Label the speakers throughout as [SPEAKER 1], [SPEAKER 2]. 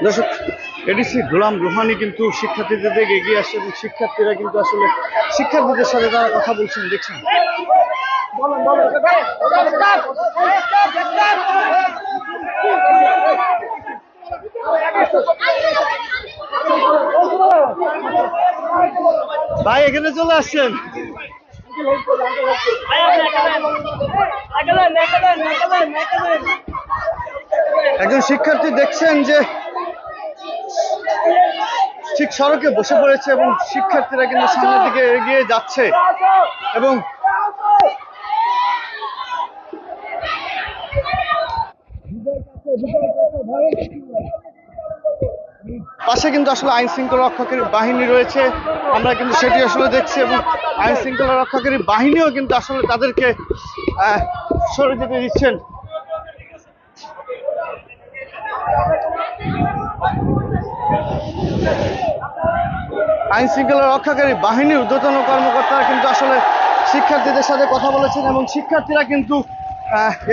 [SPEAKER 1] দর্শক, এডিসি গোলাম রুহানি কিন্তু শিক্ষার্থীদের দিকে এগিয়ে আসছে এবং শিক্ষার্থীরা কিন্তু আসলে শিক্ষার্থীদের সাথে তারা কথা বলছেন, দেখছেন। ভাই এখানে চলে আসছেন। একজন শিক্ষার্থী দেখছেন যে ঠিক সড়কে বসে পড়েছে এবং শিক্ষার্থীরা কিন্তু সামনের দিকে এগিয়ে যাচ্ছে এবং পাশে কিন্তু আসলে আইন শৃঙ্খলা রক্ষাকারী বাহিনী রয়েছে, আমরা কিন্তু সেটি আসলে দেখছি এবং আইন শৃঙ্খলা রক্ষাকারী বাহিনীও কিন্তু আসলে তাদেরকে সরে যেতে দিচ্ছেন। আইন শৃঙ্খলা রক্ষাকারী বাহিনীর ঊর্ধ্বতন কর্মকর্তারা কিন্তু আসলে শিক্ষার্থীদের সাথে কথা বলেছেন এবং শিক্ষার্থীরা কিন্তু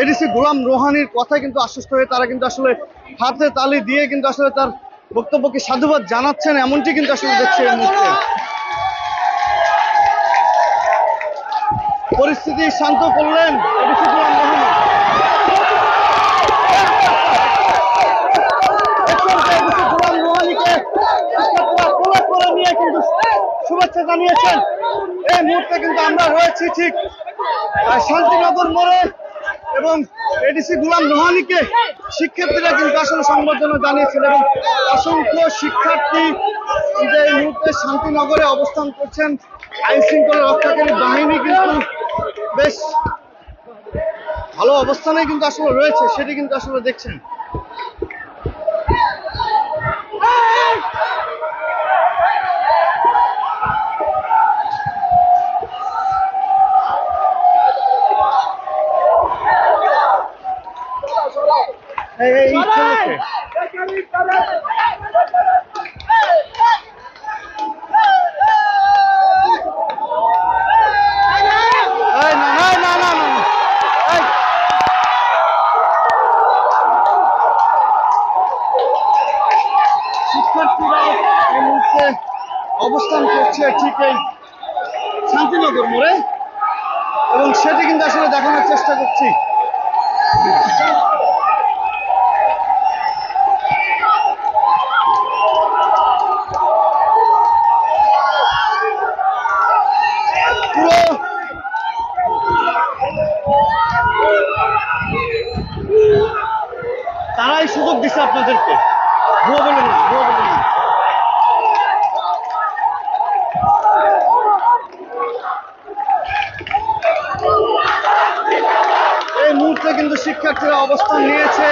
[SPEAKER 1] এডিসি গোলাম রুহানির কথায় কিন্তু আশ্বস্ত হয়ে তারা কিন্তু আসলে হাতে তালি দিয়ে কিন্তু আসলে তার বক্তব্যকে সাধুবাদ জানাচ্ছেন, এমনটি কিন্তু আসলে দেখছে এই মুহূর্তে। পরিস্থিতি শান্ত করলেন এডিসি গোলাম রুহানি। শুভেচ্ছা জানিয়েছেন। এই মুহূর্তে কিন্তু আমরা রয়েছি ঠিক শান্তিনগর মোড়ে এবং এডিসি গোলাম রুহানিকে শিক্ষার্থীরা কিন্তু আসলে সংবর্ধনা জানিয়েছেন এবং অসংখ্য শিক্ষার্থী যে এই মুহূর্তে শান্তিনগরে অবস্থান করছেন। আইন শৃঙ্খলা রক্ষাকারী বাহিনী কিন্তু বেশ ভালো অবস্থানে কিন্তু আসলে রয়েছে, সেটি কিন্তু আসলে দেখছেন। এই ছেলেকে শিক্ষার্থীরা এই মুহূর্তে অবস্থান করছে ঠিক এই শান্তিনগর মোড়ে এবং সেটি কিন্তু আসলে দেখানোর চেষ্টা করছি। তারাই সুযোগ দিচ্ছে আপনাদেরকে, ভুয়া বলে না, ভুয়া বলে না। এই মুহূর্তে কিন্তু শিক্ষার্থীরা অবস্থান নিয়েছে